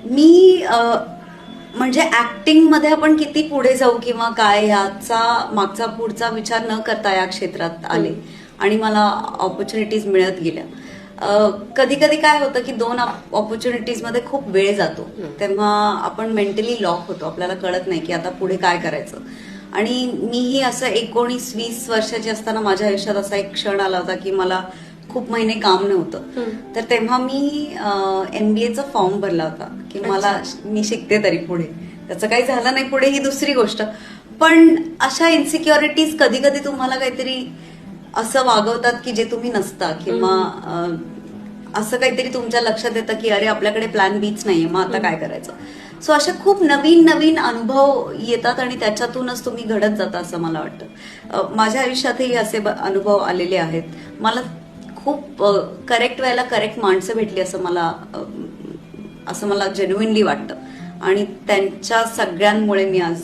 मी म्हणजे ऍक्टिंग मध्ये आपण किती पुढे जाऊ किंवा काय याचा मागचा पुढचा विचार न करता या क्षेत्रात आले आणि मला ऑपॉर्च्युनिटीज मिळत गेल्या. कधी कधी काय होतं की दोन ऑपॉर्च्युनिटीज मध्ये खूप वेळ जातो, तेव्हा आपण मेंटली लॉक होतो, आपल्याला कळत नाही की आता पुढे काय करायचं. आणि मीही असं 19-20 वर्षाची असताना माझ्या आयुष्यात असा एक क्षण आला होता की मला खूप महिने काम नव्हतं. तर तेव्हा मी MBA फॉर्म भरला होता की मला मी शिकते तरी पुढे. त्याचं काही झालं नाही पुढे, ही दुसरी गोष्ट. पण अशा इन्सिक्युरिटीज कधी कधी तुम्हाला काहीतरी असं वागवतात की जे तुम्ही नसता, किंवा असं काहीतरी तुमच्या लक्षात येतं की अरे आपल्याकडे प्लॅन बीच नाहीये, मग आता काय करायचं. सो अशा खूप नवीन नवीन अनुभव येतात आणि त्याच्यातूनच तुम्ही घडत जाता असं मला वाटतं. माझ्या आयुष्यातही असे अनुभव आलेले आहेत. मला खूप करेक्ट वेळेला करेक्ट माणसं भेटली असं मला जेन्युइनली वाटतं आणि त्यांच्या सगळ्यांमुळे मी आज